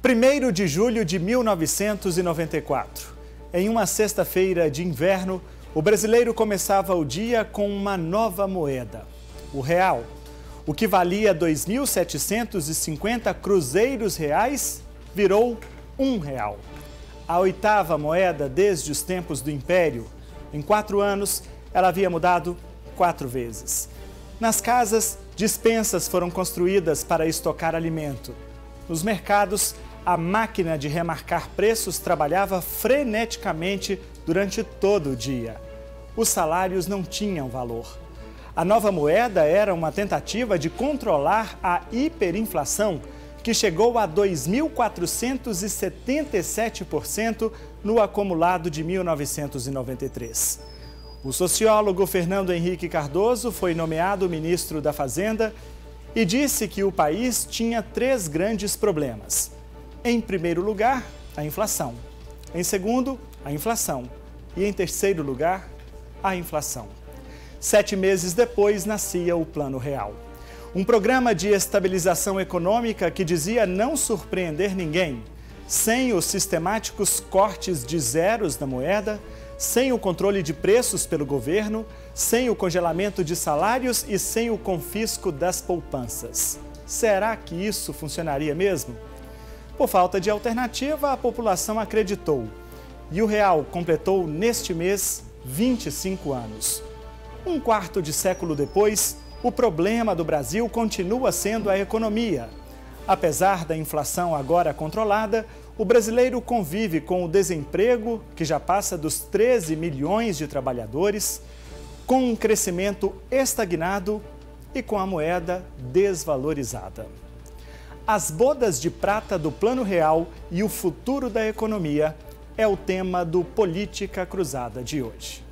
1º de julho de 1994. Em uma sexta-feira de inverno, o brasileiro começava o dia com uma nova moeda, o real. O que valia 2.750 cruzeiros reais virou R$1. A 8ª moeda desde os tempos do Império. Em 4 anos, ela havia mudado 4 vezes. Nas casas, despensas foram construídas para estocar alimento. Nos mercados, a máquina de remarcar preços trabalhava freneticamente durante todo o dia. Os salários não tinham valor. A nova moeda era uma tentativa de controlar a hiperinflação, que chegou a 2.477% no acumulado de 1993. O sociólogo Fernando Henrique Cardoso foi nomeado ministro da Fazenda e disse que o país tinha 3 grandes problemas. Em primeiro lugar, a inflação. Em segundo, a inflação. E em terceiro lugar, a inflação. 7 meses depois, nascia o Plano Real. Um programa de estabilização econômica que dizia não surpreender ninguém, sem os sistemáticos cortes de zeros da moeda, sem o controle de preços pelo governo, sem o congelamento de salários e sem o confisco das poupanças. Será que isso funcionaria mesmo? Por falta de alternativa, a população acreditou. E o real completou neste mês 25 anos. Um quarto de século depois, o problema do Brasil continua sendo a economia. Apesar da inflação agora controlada, o brasileiro convive com o desemprego, que já passa dos 13 milhões de trabalhadores, com um crescimento estagnado e com a moeda desvalorizada. As bodas de prata do Plano Real e o futuro da economia é o tema do Política Cruzada de hoje.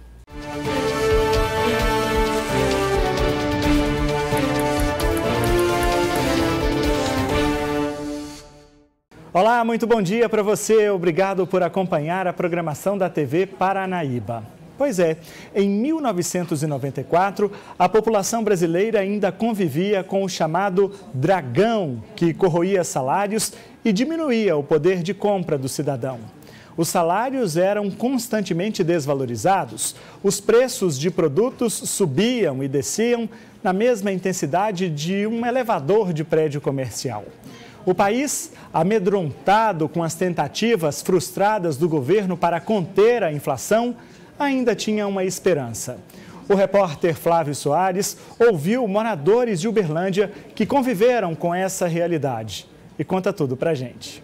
Olá, muito bom dia para você. Obrigado por acompanhar a programação da TV Paranaíba. Pois é, em 1994, a população brasileira ainda convivia com o chamado dragão, que corroía salários e diminuía o poder de compra do cidadão. Os salários eram constantemente desvalorizados, os preços de produtos subiam e desciam na mesma intensidade de um elevador de prédio comercial. O país, amedrontado com as tentativas frustradas do governo para conter a inflação, ainda tinha uma esperança. O repórter Flávio Soares ouviu moradores de Uberlândia que conviveram com essa realidade e conta tudo pra gente.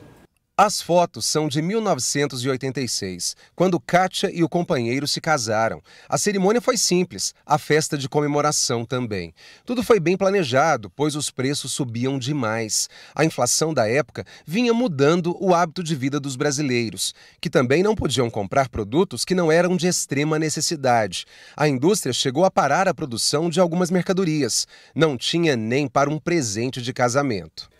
As fotos são de 1986, quando Kátia e o companheiro se casaram. A cerimônia foi simples, a festa de comemoração também. Tudo foi bem planejado, pois os preços subiam demais. A inflação da época vinha mudando o hábito de vida dos brasileiros, que também não podiam comprar produtos que não eram de extrema necessidade. A indústria chegou a parar a produção de algumas mercadorias. Não tinha nem para um presente de casamento.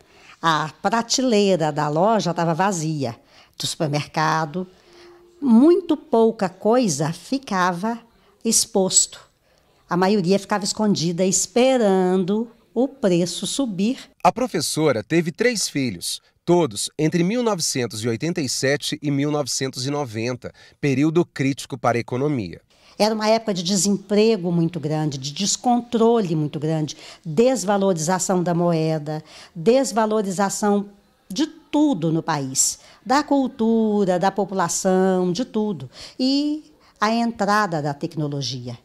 A prateleira da loja estava vazia, do supermercado. Muito pouca coisa ficava exposto. A maioria ficava escondida esperando o preço subir. A professora teve 3 filhos, todos entre 1987 e 1990, período crítico para a economia. Era uma época de desemprego muito grande, de descontrole muito grande, desvalorização da moeda, desvalorização de tudo no país, da cultura, da população, de tudo. E a entrada da tecnologia,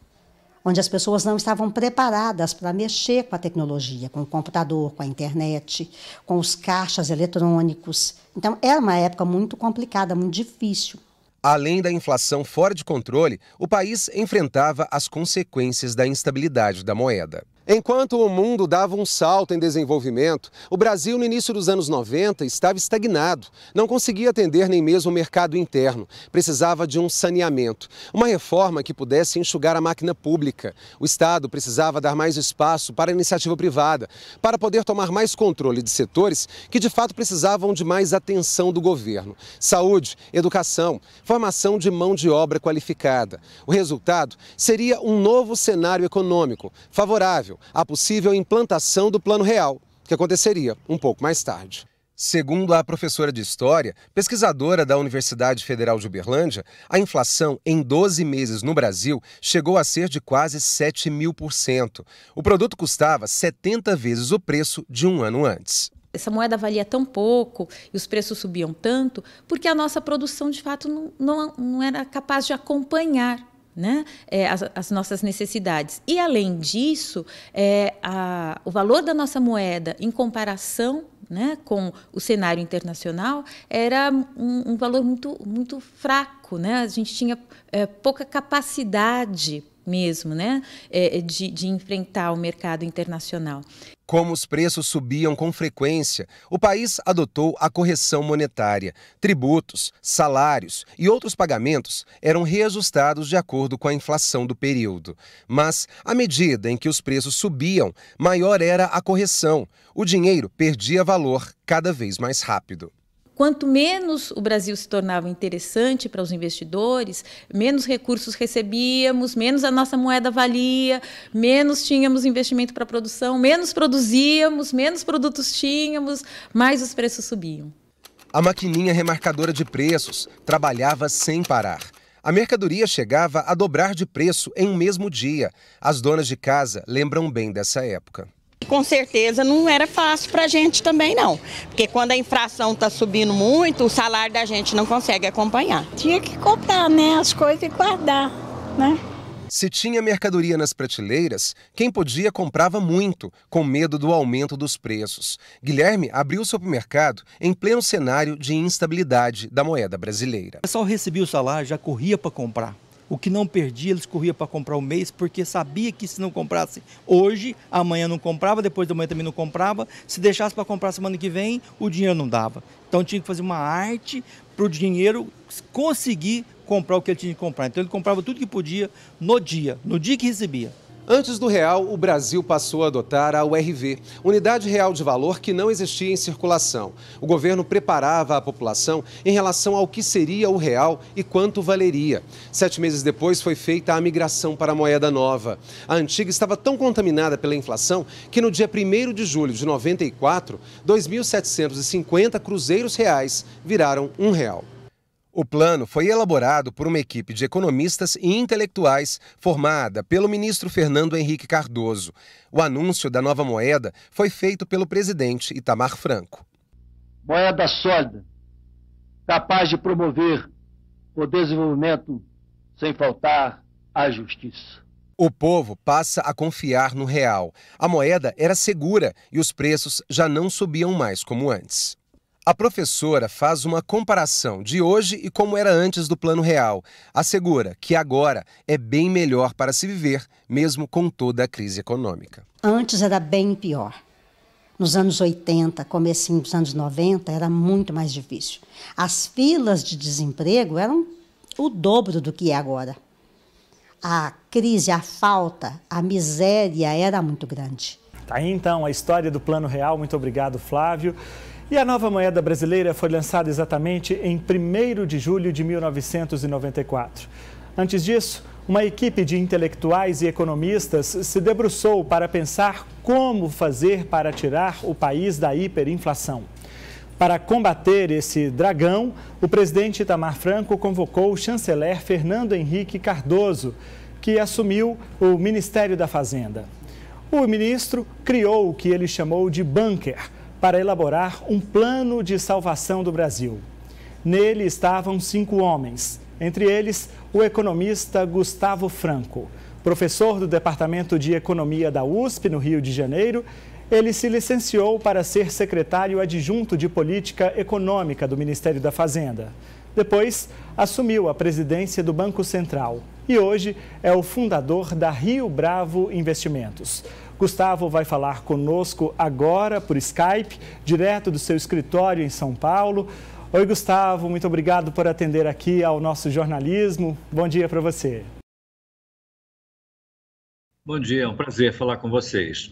onde as pessoas não estavam preparadas para mexer com a tecnologia, com o computador, com a internet, com os caixas eletrônicos. Então, era uma época muito complicada, muito difícil. Além da inflação fora de controle, o país enfrentava as consequências da instabilidade da moeda. Enquanto o mundo dava um salto em desenvolvimento, o Brasil, no início dos anos 90, estava estagnado. Não conseguia atender nem mesmo o mercado interno. Precisava de um saneamento, uma reforma que pudesse enxugar a máquina pública. O Estado precisava dar mais espaço para a iniciativa privada, para poder tomar mais controle de setores que, de fato, precisavam de mais atenção do governo. Saúde, educação, formação de mão de obra qualificada. O resultado seria um novo cenário econômico favorável à possível implantação do Plano Real, que aconteceria um pouco mais tarde. Segundo a professora de História, pesquisadora da Universidade Federal de Uberlândia, a inflação em 12 meses no Brasil chegou a ser de quase 7.000%. O produto custava 70 vezes o preço de um ano antes. Essa moeda valia tão pouco e os preços subiam tanto porque a nossa produção, de fato, não era capaz de acompanhar, né, as nossas necessidades. E, além disso, o valor da nossa moeda em comparação, né, com o cenário internacional era um valor muito fraco, né? A gente tinha pouca capacidade mesmo, né, de enfrentar o mercado internacional. Como os preços subiam com frequência, o país adotou a correção monetária. Tributos, salários e outros pagamentos eram reajustados de acordo com a inflação do período. Mas, à medida em que os preços subiam, maior era a correção. O dinheiro perdia valor cada vez mais rápido. Quanto menos o Brasil se tornava interessante para os investidores, menos recursos recebíamos, menos a nossa moeda valia, menos tínhamos investimento para a produção, menos produzíamos, menos produtos tínhamos, mais os preços subiam. A maquininha remarcadora de preços trabalhava sem parar. A mercadoria chegava a dobrar de preço em um mesmo dia. As donas de casa lembram bem dessa época. Com certeza não era fácil para a gente também não, porque quando a inflação está subindo muito, o salário da gente não consegue acompanhar. Tinha que comprar, né, as coisas e guardar, né? Se tinha mercadoria nas prateleiras, quem podia comprava muito, com medo do aumento dos preços. Guilherme abriu o supermercado em pleno cenário de instabilidade da moeda brasileira. O pessoal recebia o salário, já corria para comprar. O que não perdia, eles corriam para comprar o mês, porque sabia que se não comprasse hoje, amanhã não comprava, depois da manhã também não comprava. Se deixasse para comprar semana que vem, o dinheiro não dava. Então tinha que fazer uma arte para o dinheiro conseguir comprar o que ele tinha que comprar. Então ele comprava tudo que podia no dia que recebia. Antes do real, o Brasil passou a adotar a URV, Unidade Real de Valor, que não existia em circulação. O governo preparava a população em relação ao que seria o real e quanto valeria. 7 meses depois foi feita a migração para a moeda nova. A antiga estava tão contaminada pela inflação que no dia 1º de julho de 94, 2.750 cruzeiros reais viraram R$1. O plano foi elaborado por uma equipe de economistas e intelectuais formada pelo ministro Fernando Henrique Cardoso. O anúncio da nova moeda foi feito pelo presidente Itamar Franco. Moeda sólida, capaz de promover o desenvolvimento sem faltar à justiça. O povo passa a confiar no real. A moeda era segura e os preços já não subiam mais como antes. A professora faz uma comparação de hoje e como era antes do Plano Real. Assegura que agora é bem melhor para se viver, mesmo com toda a crise econômica. Antes era bem pior. Nos anos 80, comecinho dos anos 90, era muito mais difícil. As filas de desemprego eram o dobro do que é agora. A crise, a falta, a miséria era muito grande. Tá aí então a história do Plano Real. Muito obrigado, Flávio. E a nova moeda brasileira foi lançada exatamente em 1º de julho de 1994. Antes disso, uma equipe de intelectuais e economistas se debruçou para pensar como fazer para tirar o país da hiperinflação. Para combater esse dragão, o presidente Itamar Franco convocou o chanceler Fernando Henrique Cardoso, que assumiu o Ministério da Fazenda. O ministro criou o que ele chamou de bunker, para elaborar um plano de salvação do Brasil. Nele estavam 5 homens, entre eles o economista Gustavo Franco. Professor do Departamento de Economia da USP, no Rio de Janeiro, ele se licenciou para ser secretário adjunto de Política Econômica do Ministério da Fazenda. Depois, assumiu a presidência do Banco Central e hoje é o fundador da Rio Bravo Investimentos. Gustavo vai falar conosco agora por Skype, direto do seu escritório em São Paulo. Oi, Gustavo, muito obrigado por atender aqui ao nosso jornalismo. Bom dia para você. Bom dia, é um prazer falar com vocês.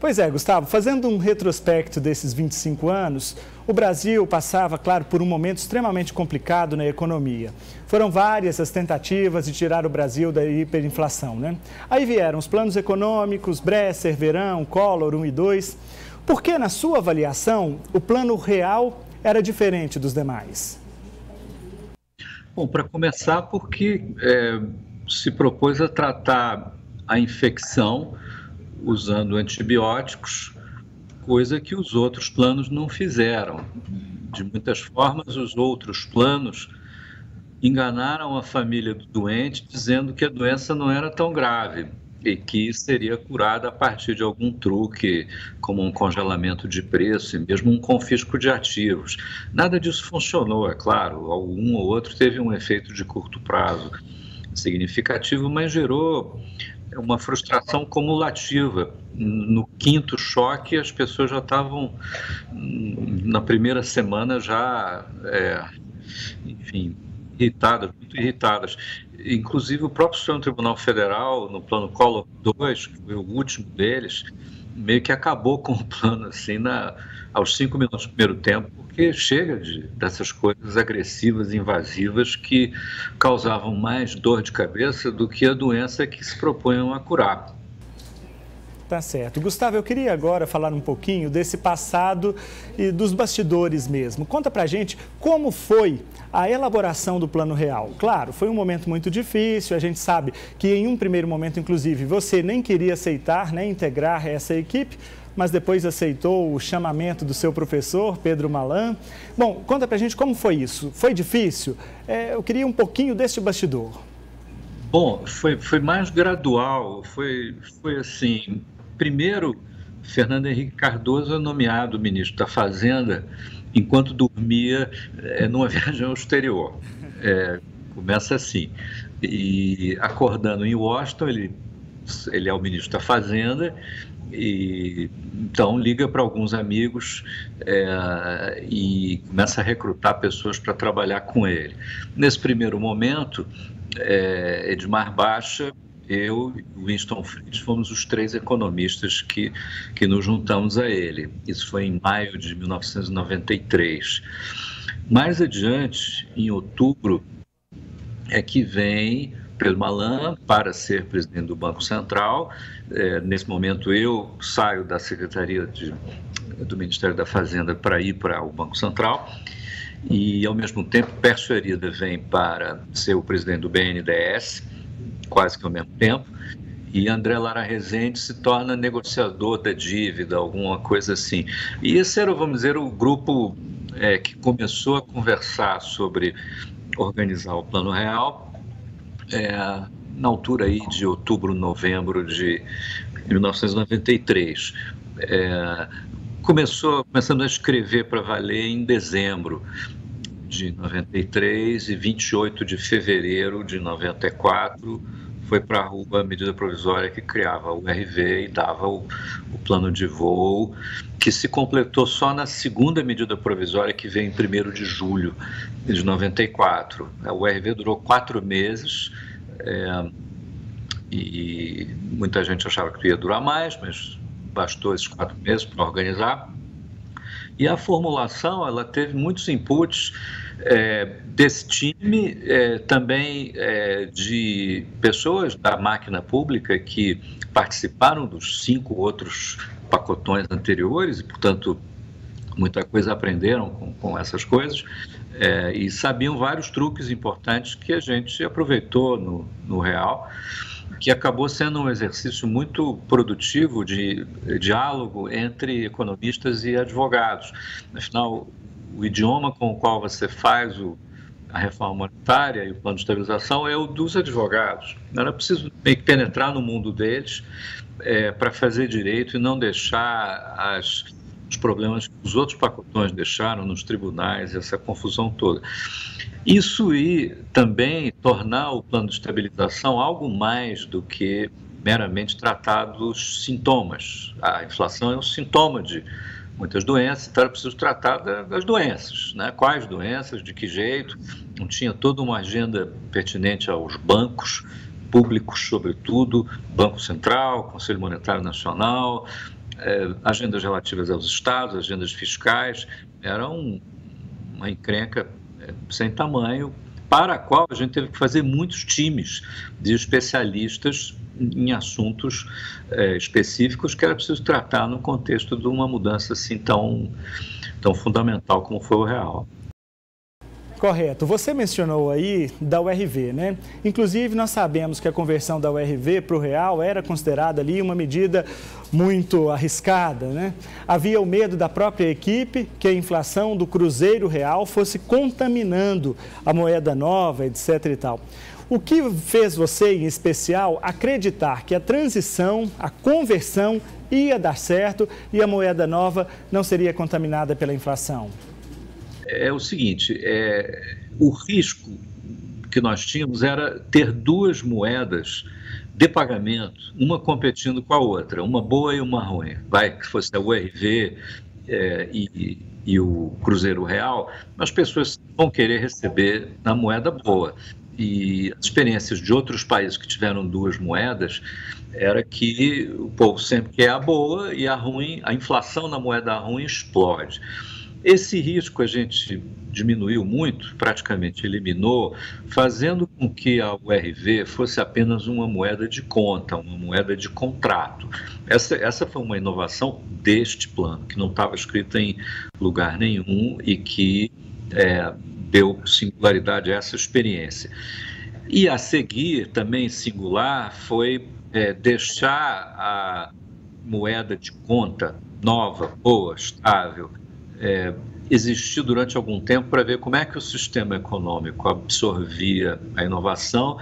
Pois é, Gustavo, fazendo um retrospecto desses 25 anos, o Brasil passava, claro, por um momento extremamente complicado na economia. Foram várias as tentativas de tirar o Brasil da hiperinflação, né? Aí vieram os planos econômicos, Bresser, Verão, Collor 1 e 2. Por que, na sua avaliação, o Plano Real era diferente dos demais? Bom, para começar, porque se propôs a tratar a infecção usando antibióticos, coisa que os outros planos não fizeram. De muitas formas, os outros planos enganaram a família do doente, dizendo que a doença não era tão grave e que seria curada a partir de algum truque, como um congelamento de preço e mesmo um confisco de ativos. Nada disso funcionou, é claro. Um ou outro teve um efeito de curto prazo significativo, mas gerou uma frustração cumulativa. No quinto choque, as pessoas já estavam, na primeira semana, já, enfim, irritadas, muito irritadas. Inclusive, o próprio Supremo Tribunal Federal, no plano Collor 2, que foi o último deles, meio que acabou com o plano, assim, aos 5 minutos do primeiro tempo, porque chega dessas coisas agressivas, invasivas, que causavam mais dor de cabeça do que a doença que se propunham a curar. Tá certo. Gustavo, eu queria agora falar um pouquinho desse passado e dos bastidores mesmo. Conta pra gente como foi a elaboração do Plano Real. Claro, foi um momento muito difícil, a gente sabe que em um primeiro momento, inclusive, você nem queria aceitar, né, integrar essa equipe, mas depois aceitou o chamamento do seu professor, Pedro Malan. Bom, conta pra gente como foi isso. Foi difícil? Eu queria um pouquinho desse bastidor. Bom, foi mais gradual, foi assim. Primeiro, Fernando Henrique Cardoso é nomeado ministro da Fazenda enquanto dormia numa viagem ao exterior. Começa assim. E acordando em Washington, ele é o ministro da Fazenda, e então liga para alguns amigos e começa a recrutar pessoas para trabalhar com ele. Nesse primeiro momento, Edmar Baixa, eu e Winston Fritz fomos os 3 economistas que nos juntamos a ele. Isso foi em maio de 1993. Mais adiante, em outubro, é que vem Pedro Malan para ser presidente do Banco Central. Nesse momento, eu saio da Secretaria do Ministério da Fazenda para ir para o Banco Central. E, ao mesmo tempo, Pércio Arida vem para ser o presidente do BNDES, quase que ao mesmo tempo, e André Lara Rezende se torna negociador da dívida, alguma coisa assim. E esse era, vamos dizer, o grupo que começou a conversar sobre organizar o Plano Real, na altura aí de outubro, novembro de 1993. Começamos a escrever para valer em dezembro de 93 e 28 de fevereiro de 94 foi para a rua a medida provisória que criava o RV e dava o plano de voo, que se completou só na segunda medida provisória, que veio em 1º de julho de 94. O RV durou 4 meses e muita gente achava que ia durar mais, mas bastou esses 4 meses para organizar. E a formulação, ela teve muitos inputs desse time, também de pessoas da máquina pública que participaram dos 5 outros pacotões anteriores e, portanto, muita coisa aprenderam com essas coisas e sabiam vários truques importantes que a gente aproveitou no Real, que acabou sendo um exercício muito produtivo de diálogo entre economistas e advogados. Afinal, o idioma com o qual você faz a reforma monetária e o plano de estabilização é o dos advogados. Era preciso meio que penetrar no mundo deles para fazer direito e não deixar os problemas que os outros pacotões deixaram nos tribunais, essa confusão toda. Isso e também tornar o plano de estabilização algo mais do que meramente tratar dos sintomas. A inflação é um sintoma de muitas doenças, então era preciso tratar das doenças, né? Quais doenças, de que jeito. Não tinha toda uma agenda pertinente aos bancos públicos, sobretudo, Banco Central, Conselho Monetário Nacional, agendas relativas aos estados, agendas fiscais. Era uma encrenca sem tamanho, para a qual a gente teve que fazer muitos times de especialistas em assuntos específicos que era preciso tratar no contexto de uma mudança assim tão fundamental como foi o real. Correto. Você mencionou aí da URV, né? Inclusive, nós sabemos que a conversão da URV para o real era considerada ali uma medida muito arriscada, né? Havia o medo da própria equipe que a inflação do cruzeiro real fosse contaminando a moeda nova, etc. e tal. O que fez você, em especial, acreditar que a transição, a conversão ia dar certo e a moeda nova não seria contaminada pela inflação? É o seguinte, o risco que nós tínhamos era ter duas moedas de pagamento, uma competindo com a outra, uma boa e uma ruim. Que fosse a URV e o Cruzeiro Real, as pessoas vão querer receber na moeda boa. E as experiências de outros países que tiveram duas moedas era que o povo sempre quer a boa e a ruim, a inflação na moeda ruim explode. Esse risco a gente diminuiu muito, praticamente eliminou, fazendo com que a URV fosse apenas uma moeda de conta, uma moeda de contrato. Essa foi uma inovação deste plano, que não estava escrita em lugar nenhum e que deu singularidade a essa experiência. E a seguir, também singular, foi deixar a moeda de conta nova, boa, estável, existir durante algum tempo para ver como é que o sistema econômico absorvia a inovação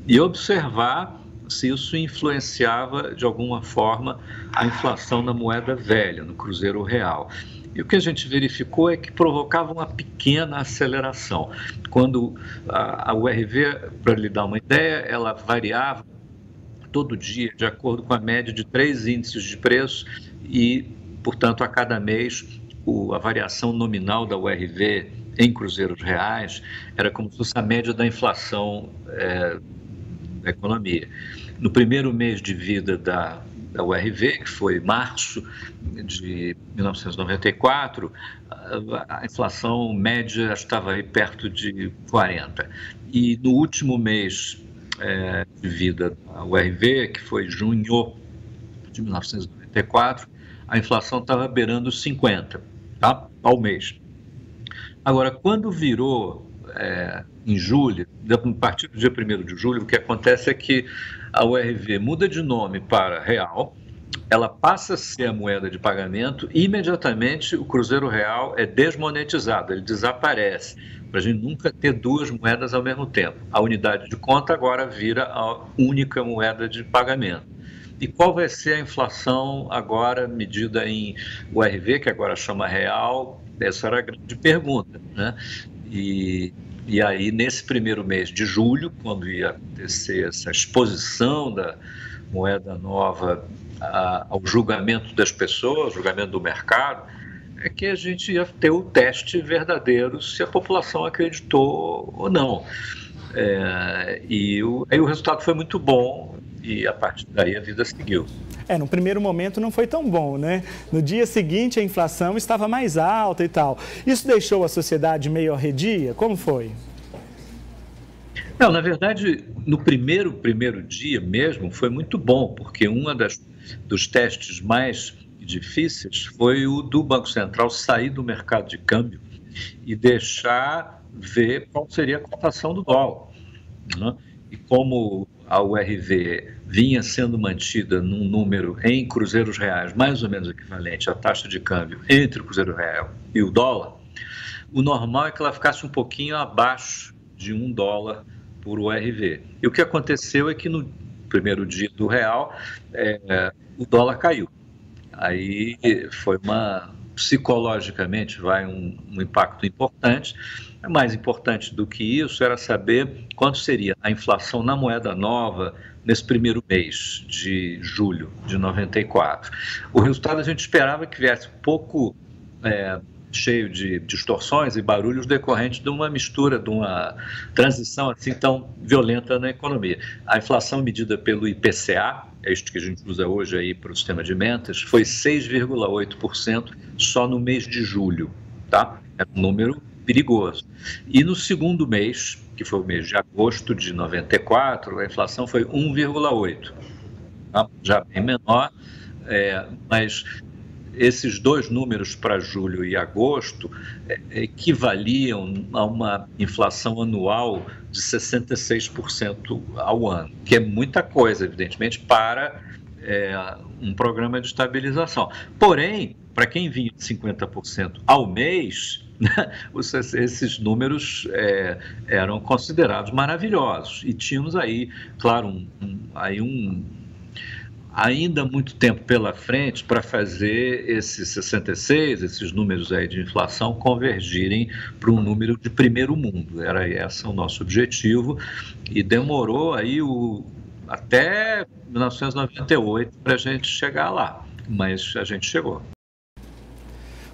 e observar se isso influenciava de alguma forma a inflação na moeda velha, no Cruzeiro Real. E o que a gente verificou é que provocava uma pequena aceleração. Quando a URV, para lhe dar uma ideia, ela variava todo dia de acordo com a média de 3 índices de preço e, portanto, a cada mês a variação nominal da URV em cruzeiros reais era como se fosse a média da inflação da economia. No primeiro mês de vida da URV, que foi março de 1994, a inflação média estava aí perto de 40%. E no último mês de vida da URV, que foi junho de 1994, a inflação estava beirando 50%, tá? Ao mês. Agora, quando virou em julho, a partir do dia 1º de julho, o que acontece é que a URV muda de nome para real, ela passa a ser a moeda de pagamento e imediatamente o Cruzeiro Real é desmonetizado, ele desaparece, para a gente nunca ter duas moedas ao mesmo tempo. A unidade de conta agora vira a única moeda de pagamento. E qual vai ser a inflação agora medida em URV, que agora chama real? Essa era a grande pergunta, né? E aí, nesse primeiro mês de julho, quando ia acontecer essa exposição da moeda nova ao julgamento das pessoas, julgamento do mercado, é que a gente ia ter o teste verdadeiro se a população acreditou ou não. Aí o resultado foi muito bom e a partir daí a vida seguiu. No primeiro momento não foi tão bom, né? No dia seguinte a inflação estava mais alta e tal. Isso deixou a sociedade meio arredia? Como foi? Não, na verdade, no primeiro dia mesmo foi muito bom, porque dos testes mais difíceis foi o do Banco Central sair do mercado de câmbio e deixar ver qual seria a cotação do dólar, né? E como a URV vinha sendo mantida num número em cruzeiros reais mais ou menos equivalente à taxa de câmbio entre o Cruzeiro Real e o dólar, o normal é que ela ficasse um pouquinho abaixo de $1 por URV. E o que aconteceu é que no primeiro dia do real, o dólar caiu. Aí foi psicologicamente, um impacto importante. Mais importante do que isso era saber quanto seria a inflação na moeda nova nesse primeiro mês de julho de 94. O resultado a gente esperava que viesse um pouco cheio de distorções e barulhos decorrentes de uma mistura, de uma transição assim tão violenta na economia. A inflação medida pelo IPCA, é isto que a gente usa hoje aí para o sistema de metas, foi 6,8% só no mês de julho, tá? É um número perigoso. E no segundo mês, que foi o mês de agosto de 94, a inflação foi 1,8%. já bem menor, mas esses dois números para julho e agosto equivaliam a uma inflação anual de 66% ao ano, que é muita coisa, evidentemente, para um programa de estabilização. Porém, para quem vinha de 50% ao mês, esses números eram considerados maravilhosos. E tínhamos aí, claro, ainda muito tempo pela frente para fazer esses 66, esses números aí de inflação convergirem para um número de primeiro mundo. Era esse o nosso objetivo e demorou aí até 1998 para a gente chegar lá, mas a gente chegou.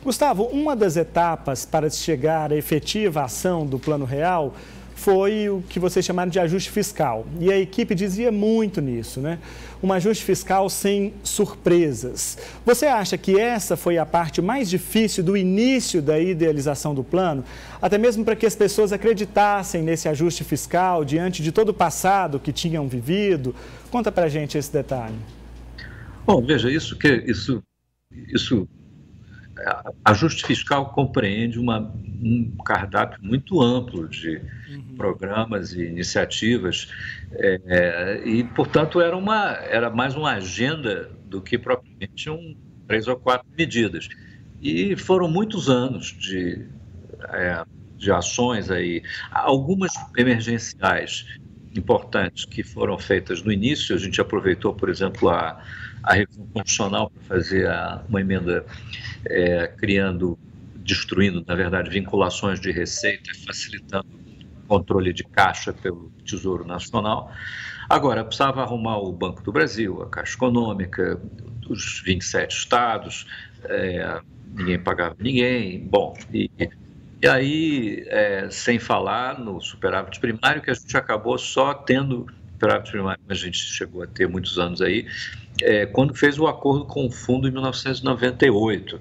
Gustavo, uma das etapas para chegar à efetiva ação do Plano Real foi o que vocês chamaram de ajuste fiscal. E a equipe dizia muito nisso, né? Um ajuste fiscal sem surpresas. Você acha que essa foi a parte mais difícil do início da idealização do plano? Até mesmo para que as pessoas acreditassem nesse ajuste fiscal diante de todo o passado que tinham vivido? Conta pra gente esse detalhe. Bom, veja, ajuste fiscal compreende um cardápio muito amplo de programas e iniciativas e, portanto, era mais uma agenda do que propriamente 3 ou 4 medidas. E foram muitos anos de ações aí, algumas emergenciais importantes que foram feitas no início. A gente aproveitou, por exemplo, a revisão constitucional para fazer uma emenda destruindo, na verdade, vinculações de receita, facilitando o controle de caixa pelo Tesouro Nacional. Agora, precisava arrumar o Banco do Brasil, a Caixa Econômica, os 27 estados, ninguém pagava ninguém. Bom, e aí, sem falar no superávit primário, que a gente acabou só tendo superávit primário, a gente chegou a ter muitos anos aí, quando fez o acordo com o fundo em 1998.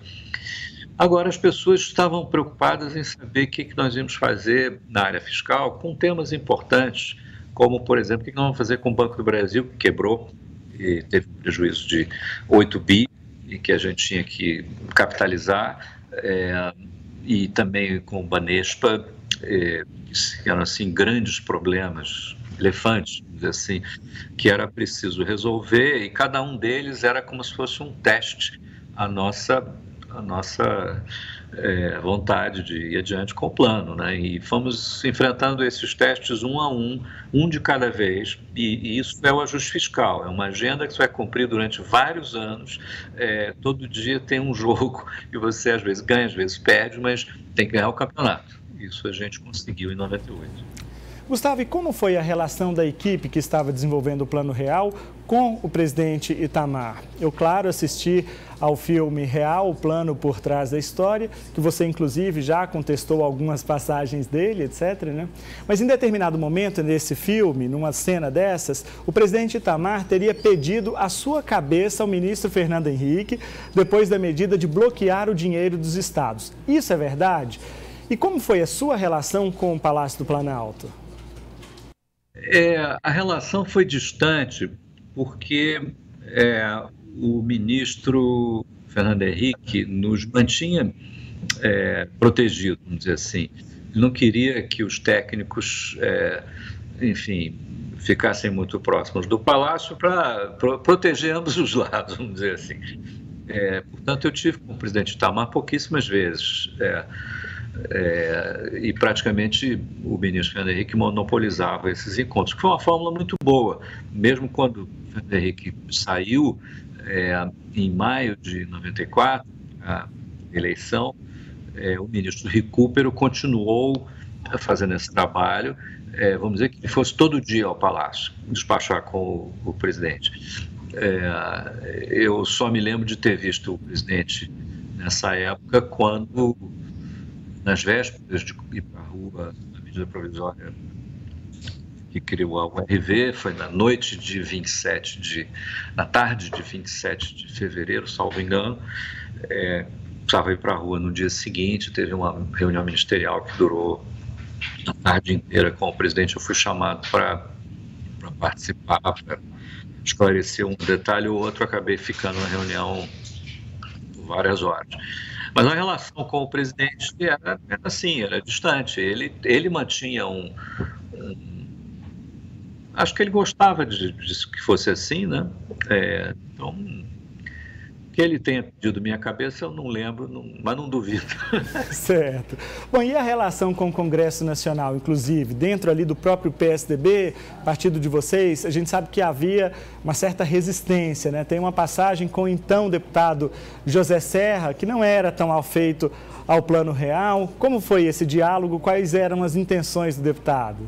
Agora, as pessoas estavam preocupadas em saber o que nós íamos fazer na área fiscal com temas importantes, como, por exemplo, o que nós vamos fazer com o Banco do Brasil, que quebrou e teve um prejuízo de 8 bi e que a gente tinha que capitalizar, e também com o Banespa, que eram assim, grandes problemas, elefantes, vamos dizer assim, que era preciso resolver, e cada um deles era como se fosse um teste à nossa vontade de ir adiante com o plano, né? E fomos enfrentando esses testes um a um de cada vez, e isso é o ajuste fiscal, é uma agenda que você vai cumprir durante vários anos, todo dia tem um jogo, e você às vezes ganha, às vezes perde, mas tem que ganhar o campeonato. Isso a gente conseguiu em 98. Gustavo, e como foi a relação da equipe que estava desenvolvendo o Plano Real com o presidente Itamar? Eu, claro, assisti ao filme Real, o plano por trás da história, que você, inclusive, já contestou algumas passagens dele, etc., né? Mas, em determinado momento, nesse filme, numa cena dessas, o presidente Itamar teria pedido a sua cabeça ao ministro Fernando Henrique, depois da medida de bloquear o dinheiro dos estados. Isso é verdade? E como foi a sua relação com o Palácio do Planalto? A relação foi distante porque o ministro Fernando Henrique nos mantinha protegidos, vamos dizer assim. Ele não queria que os técnicos, enfim, ficassem muito próximos do Palácio para proteger ambos os lados, vamos dizer assim. Portanto, eu tive com o presidente Itamar pouquíssimas vezes. E praticamente o ministro Fernando Henrique monopolizava esses encontros, que foi uma fórmula muito boa. Mesmo quando o Fernando Henrique saiu em maio de 94, a eleição, o ministro Recupero continuou fazendo esse trabalho, vamos dizer que ele fosse todo dia ao Palácio, despachar com o presidente. Eu só me lembro de ter visto o presidente nessa época, quando, nas vésperas de ir para a rua, na medida provisória que criou a URV, foi na noite de na tarde de 27 de fevereiro, salvo engano, precisava ir para a rua no dia seguinte, teve uma reunião ministerial que durou a tarde inteira com o presidente. Eu fui chamado para participar, para esclarecer um detalhe ou outro, acabei ficando na reunião várias horas. Mas a relação com o presidente era assim, era distante. Ele mantinha acho que ele gostava disso que fosse assim, né? Então, que ele tenha pedido minha cabeça, eu não lembro, mas não duvido. Certo. Bom, e a relação com o Congresso Nacional, inclusive, dentro ali do próprio PSDB, partido de vocês, a gente sabe que havia uma certa resistência, né? Tem uma passagem com o então deputado José Serra, que não era tão afeito ao Plano Real. Como foi esse diálogo? Quais eram as intenções do deputado?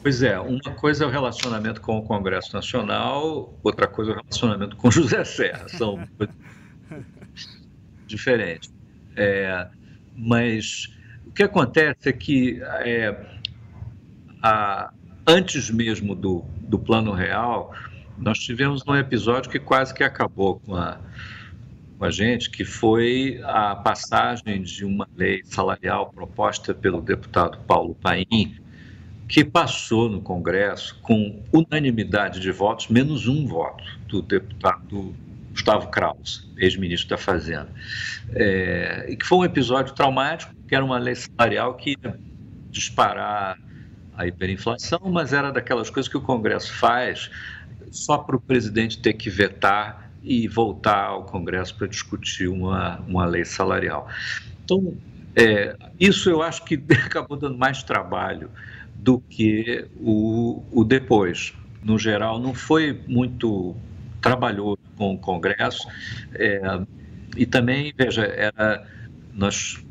Pois é, uma coisa é o relacionamento com o Congresso Nacional, outra coisa é o relacionamento com José Serra, são coisas diferentes. Mas o que acontece é que antes mesmo do Plano Real, nós tivemos um episódio que quase que acabou com a gente, que foi a passagem de uma lei salarial proposta pelo deputado Paulo Paim, que passou no Congresso com unanimidade de votos, menos um voto do deputado Gustavo Krause, ex-ministro da Fazenda. E que foi um episódio traumático, que era uma lei salarial que ia disparar a hiperinflação, mas era daquelas coisas que o Congresso faz só para o presidente ter que vetar e voltar ao Congresso para discutir uma lei salarial. Então, isso eu acho que acabou dando mais trabalho do que o depois. No geral, não foi muito trabalhoso com o Congresso. E também, veja, nós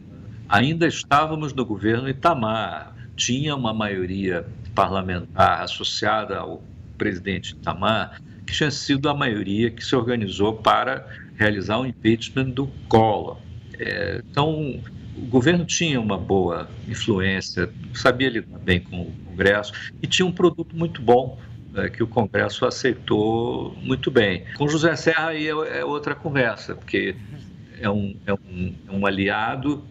ainda estávamos no governo Itamar, tinha uma maioria parlamentar associada ao presidente Itamar, que tinha sido a maioria que se organizou para realizar o impeachment do Collor. Então, o governo tinha uma boa influência, sabia lidar bem com o Congresso e tinha um produto muito bom que o Congresso aceitou muito bem. Com José Serra aí é outra conversa, porque é um aliado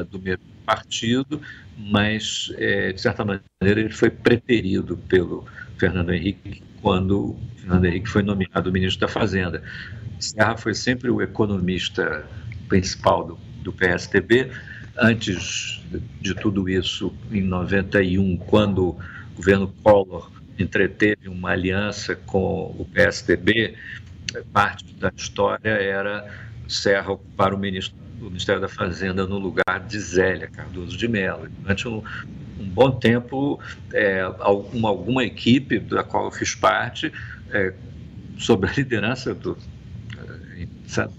do mesmo partido, mas, de certa maneira, ele foi preterido pelo Fernando Henrique quando o Fernando Henrique foi nomeado ministro da Fazenda. Serra foi sempre o economista principal do PSDB. Antes de tudo isso, em 91, quando o governo Collor entreteve uma aliança com o PSDB, parte da história era Serra ocupar o Ministério da Fazenda no lugar de Zélia Cardoso de Mello. Durante um bom tempo, alguma equipe da qual eu fiz parte, sob a liderança do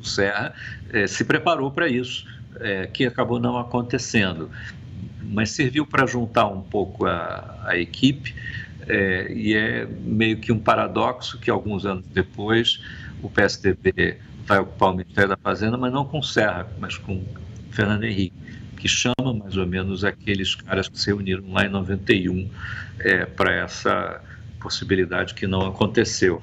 Serra, se preparou para isso, que acabou não acontecendo, mas serviu para juntar um pouco a equipe, e é meio que um paradoxo que alguns anos depois o PSDB vai ocupar o Ministério da Fazenda, mas não com Serra, mas com Fernando Henrique, que chama mais ou menos aqueles caras que se reuniram lá em 91 para essa possibilidade que não aconteceu.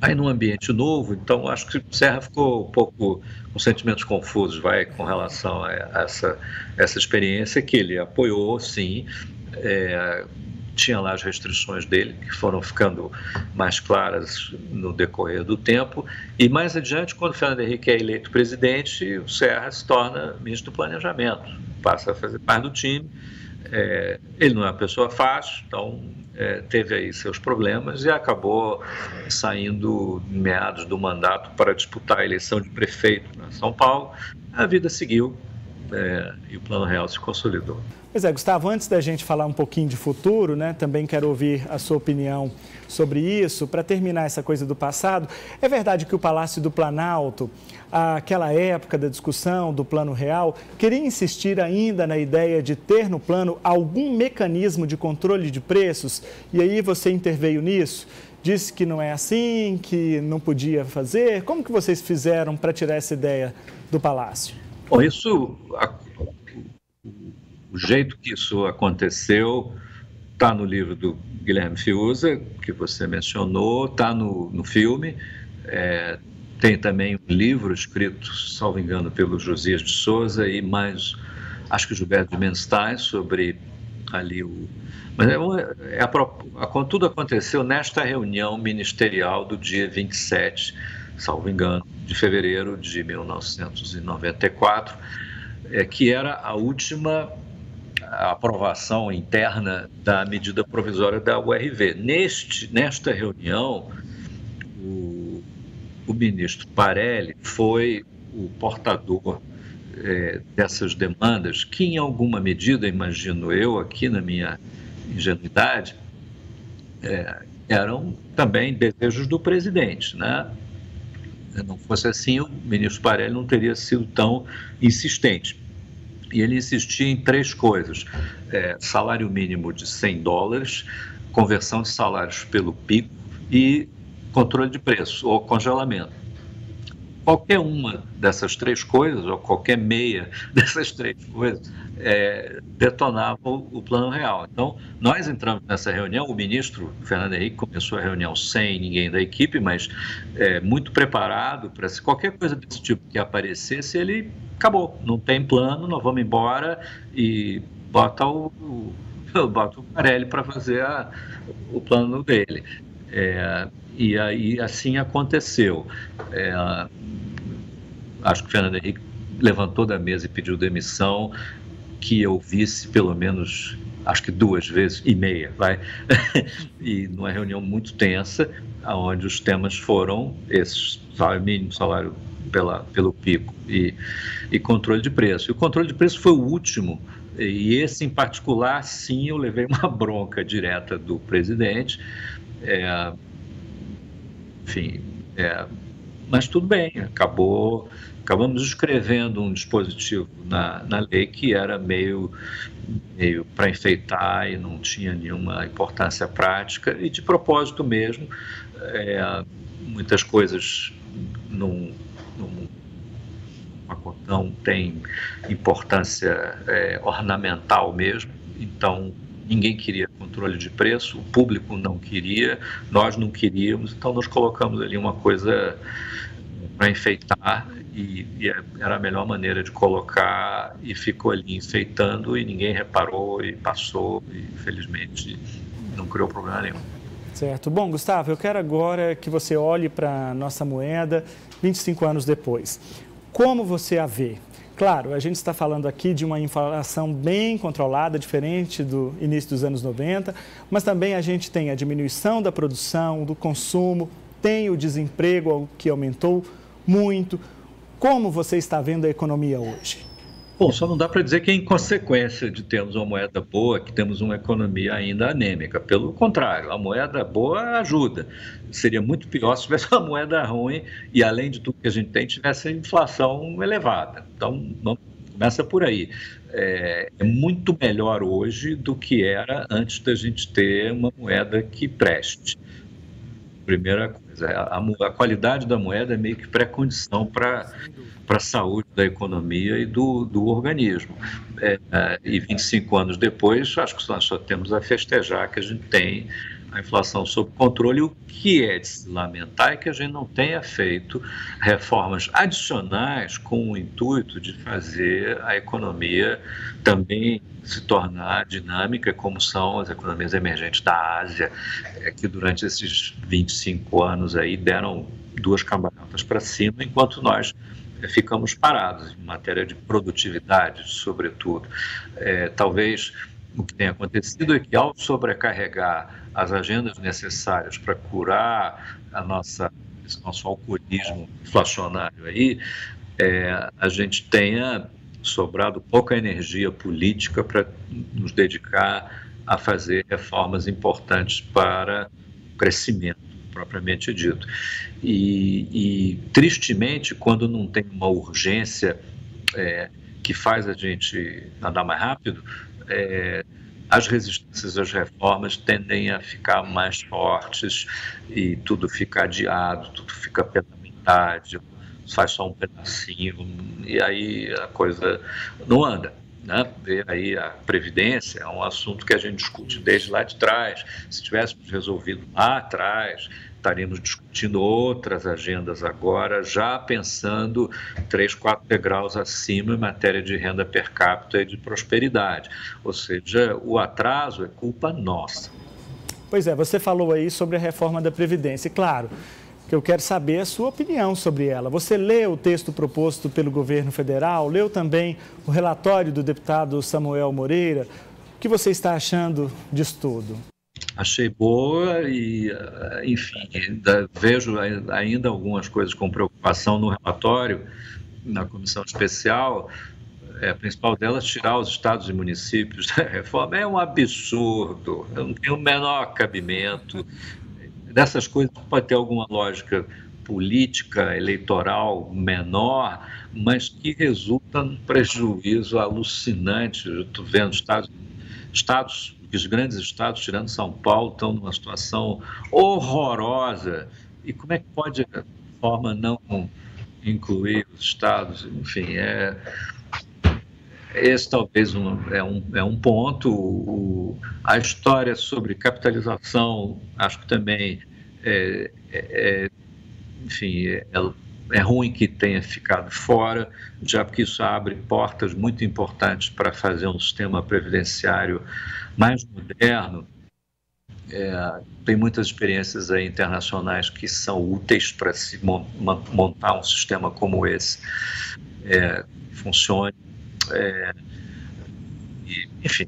Aí, num ambiente novo, então, acho que Serra ficou um pouco com sentimentos confusos, com relação a essa experiência que ele apoiou, sim. Tinha lá as restrições dele, que foram ficando mais claras no decorrer do tempo. E mais adiante, quando o Fernando Henrique é eleito presidente, o Serra se torna ministro do Planejamento, passa a fazer parte do time. Ele não é uma pessoa fácil, então teve aí seus problemas e acabou saindo em meados do mandato para disputar a eleição de prefeito em São Paulo. A vida seguiu e o Plano Real se consolidou. Pois é, Gustavo, antes da gente falar um pouquinho de futuro, né, também quero ouvir a sua opinião sobre isso. Para terminar essa coisa do passado, é verdade que o Palácio do Planalto, aquela época da discussão do Plano Real, queria insistir ainda na ideia de ter no plano algum mecanismo de controle de preços, e aí você interveio nisso? Disse que não é assim, que não podia fazer. Como que vocês fizeram para tirar essa ideia do Palácio? Bom, o jeito que isso aconteceu está no livro do Guilherme Fiuza, que você mencionou, está no filme. Tem também um livro escrito, salvo engano, pelo Josias de Souza e mais, acho que Gilberto de Menstein, sobre ali mas tudo aconteceu nesta reunião ministerial do dia 27, salvo engano, de fevereiro de 1994, que era a última aprovação interna da medida provisória da URV. Nesta reunião, o ministro Parelli foi o portador dessas demandas, que em alguma medida, imagino eu, aqui na minha ingenuidade, eram também desejos do presidente, né? Se não fosse assim, o ministro Parelli não teria sido tão insistente. E ele insistia em 3 coisas: salário mínimo de $100, conversão de salários pelo pico e controle de preço ou congelamento. Qualquer uma dessas 3 coisas, ou qualquer meia dessas 3 coisas, detonava o plano real. Então, nós entramos nessa reunião, o ministro Fernando Henrique começou a reunião sem ninguém da equipe, mas muito preparado para se qualquer coisa desse tipo que aparecesse, ele acabou, não tem plano, nós vamos embora e bota o Parelli para fazer o plano dele. E aí assim aconteceu. Acho que o Fernando Henrique levantou da mesa e pediu demissão, que eu visse pelo menos, acho que 2 vezes e meia, e numa reunião muito tensa, onde os temas foram esses: salário mínimo, salário pelo pico e controle de preço. E o controle de preço foi o último, e esse em particular, sim, eu levei uma bronca direta do presidente. Mas tudo bem, acabamos escrevendo um dispositivo na lei que era meio para enfeitar e não tinha nenhuma importância prática, e de propósito mesmo. Muitas coisas num pacotão tem importância ornamental mesmo, então ninguém queria controle de preço, o público não queria, nós não queríamos, então nós colocamos ali uma coisa para enfeitar, e era a melhor maneira de colocar, e ficou ali enfeitando e ninguém reparou e passou, e felizmente não criou problema nenhum. Certo. Bom, Gustavo, eu quero agora que você olhe para a nossa moeda 25 anos depois. Como você a vê? Claro, a gente está falando aqui de uma inflação bem controlada, diferente do início dos anos 90, mas também a gente tem a diminuição da produção, do consumo, tem o desemprego que aumentou muito. Como você está vendo a economia hoje? Bom, só não dá para dizer que é inconsequência de termos uma moeda boa, que temos uma economia ainda anêmica. Pelo contrário, a moeda boa ajuda. Seria muito pior se tivesse uma moeda ruim e, além de tudo que a gente tem, tivesse a inflação elevada. Então, começa por aí. É muito melhor hoje do que era antes da gente ter uma moeda que preste. Primeira coisa, a qualidade da moeda é meio que pré-condição para a saúde da economia e do organismo. E 25 anos depois, acho que nós só temos a festejar que a gente tem a inflação sob controle. O que é de se lamentar é que a gente não tenha feito reformas adicionais com o intuito de fazer a economia também se tornar dinâmica, como são as economias emergentes da Ásia, que durante esses 25 anos aí deram 2 cambalhotas para cima, enquanto nós ficamos parados em matéria de produtividade, sobretudo. Talvez o que tenha acontecido é que, ao sobrecarregar as agendas necessárias para curar esse nosso alcoolismo inflacionário aí, a gente tenha sobrado pouca energia política para nos dedicar a fazer reformas importantes para o crescimento, propriamente dito. E tristemente, quando não tem uma urgência que faz a gente andar mais rápido, as resistências às reformas tendem a ficar mais fortes e tudo fica adiado, tudo fica pela metade, faz só um pedacinho, e aí a coisa não anda, né? E aí a Previdência é um assunto que a gente discute desde lá de trás. Se tivéssemos resolvido lá atrás, estaríamos discutindo outras agendas agora, já pensando 3, 4 degraus acima em matéria de renda per capita e de prosperidade. Ou seja, o atraso é culpa nossa. Pois é, você falou aí sobre a reforma da Previdência. Claro que eu quero saber a sua opinião sobre ela. Você leu o texto proposto pelo governo federal, leu também o relatório do deputado Samuel Moreira. O que você está achando disso tudo? Achei boa e, enfim, vejo ainda algumas coisas com preocupação no relatório, na comissão especial. A principal delas, tirar os estados e municípios da reforma. É um absurdo, não tem o menor cabimento. Dessas coisas pode ter alguma lógica política, eleitoral menor, mas que resulta num prejuízo alucinante. Eu estou vendo os grandes estados, tirando São Paulo, estão numa situação horrorosa. E como é que pode a reforma não incluir os estados? Enfim, esse talvez é um ponto. A história sobre capitalização, acho que também enfim, é ruim que tenha ficado fora, já porque isso abre portas muito importantes para fazer um sistema previdenciário mais moderno. Tem muitas experiências aí internacionais que são úteis para se montar um sistema como esse funcione. Enfim,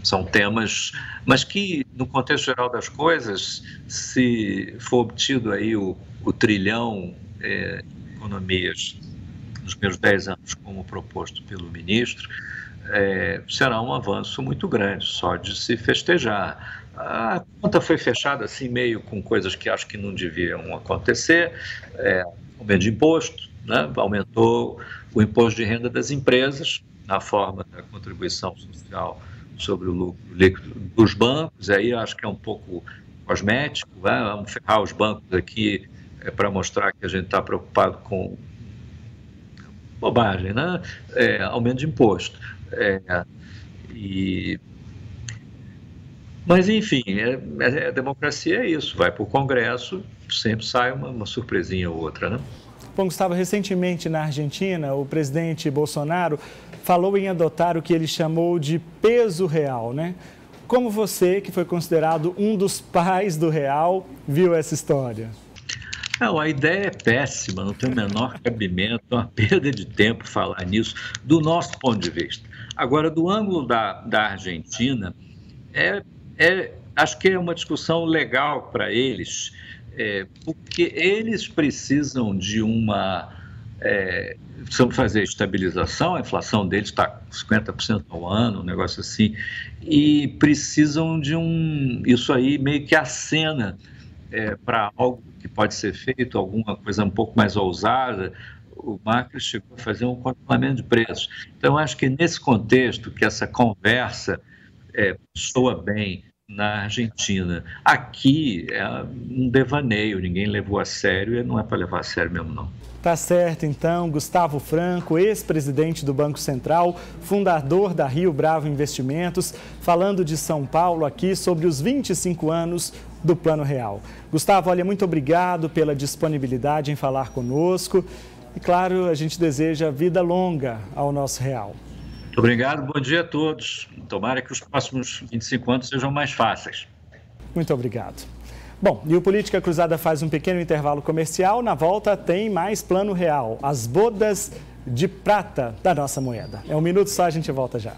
são temas, mas que, no contexto geral das coisas, se for obtido aí o trilhão em economias nos primeiros 10 anos, como proposto pelo ministro, será um avanço muito grande, só de se festejar. A conta foi fechada assim, meio com coisas que acho que não deviam acontecer, aumento de imposto, né? Aumentou o imposto de renda das empresas, na forma da contribuição social sobre o lucro líquido dos bancos. Aí acho que é um pouco cosmético, né? Vamos ferrar os bancos aqui para mostrar que a gente está preocupado com bobagem, né? Aumento de imposto. Mas, enfim, a democracia é isso, vai para o Congresso, sempre sai uma surpresinha ou outra, né? Bom, Gustavo, recentemente na Argentina, o presidente Bolsonaro falou em adotar o que ele chamou de peso real, né? Como você, que foi considerado um dos pais do real, viu essa história? Não, a ideia é péssima, não tem o menor cabimento, é uma perda de tempo falar nisso, do nosso ponto de vista. Agora, do ângulo da Argentina, acho que é uma discussão legal para eles, porque eles precisam de precisam fazer estabilização, a inflação deles está 50% ao ano, um negócio assim, e precisam de isso aí meio que acena para algo que pode ser feito, alguma coisa um pouco mais ousada. O Macri chegou a fazer um controlamento de preços. Então, acho que nesse contexto que essa conversa soa bem na Argentina. Aqui é um devaneio, ninguém levou a sério e não é para levar a sério mesmo, não. Tá certo, então. Gustavo Franco, ex-presidente do Banco Central, fundador da Rio Bravo Investimentos, falando de São Paulo aqui sobre os 25 anos do Plano Real. Gustavo, olha, muito obrigado pela disponibilidade em falar conosco. E, claro, a gente deseja vida longa ao nosso Real. Muito obrigado, bom dia a todos. Tomara que os próximos 25 anos sejam mais fáceis. Muito obrigado. Bom, e o Política Cruzada faz um pequeno intervalo comercial. Na volta tem mais Plano Real, as bodas de prata da nossa moeda. É um minuto só, a gente volta já.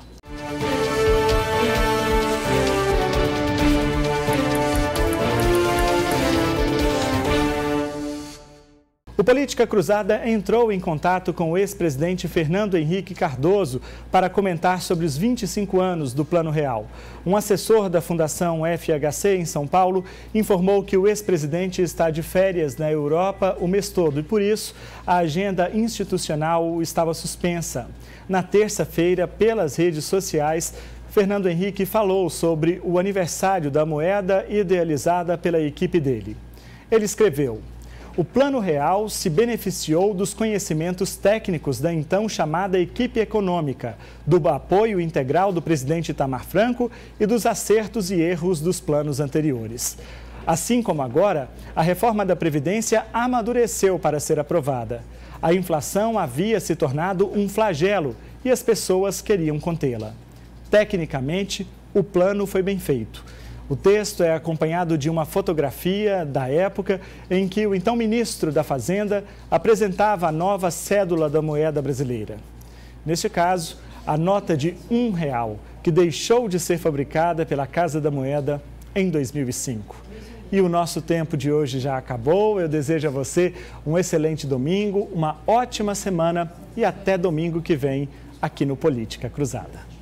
O Política Cruzada entrou em contato com o ex-presidente Fernando Henrique Cardoso para comentar sobre os 25 anos do Plano Real. Um assessor da Fundação FHC em São Paulo informou que o ex-presidente está de férias na Europa o mês todo e, por isso, a agenda institucional estava suspensa. Na terça-feira, pelas redes sociais, Fernando Henrique falou sobre o aniversário da moeda idealizada pela equipe dele. Ele escreveu: o Plano Real se beneficiou dos conhecimentos técnicos da então chamada equipe econômica, do apoio integral do presidente Itamar Franco e dos acertos e erros dos planos anteriores. Assim como agora, a reforma da Previdência amadureceu para ser aprovada. A inflação havia se tornado um flagelo e as pessoas queriam contê-la. Tecnicamente, o plano foi bem feito. O texto é acompanhado de uma fotografia da época em que o então ministro da Fazenda apresentava a nova cédula da moeda brasileira. Neste caso, a nota de R$1, que deixou de ser fabricada pela Casa da Moeda em 2005. E o nosso tempo de hoje já acabou. Eu desejo a você um excelente domingo, uma ótima semana e até domingo que vem aqui no Política Cruzada.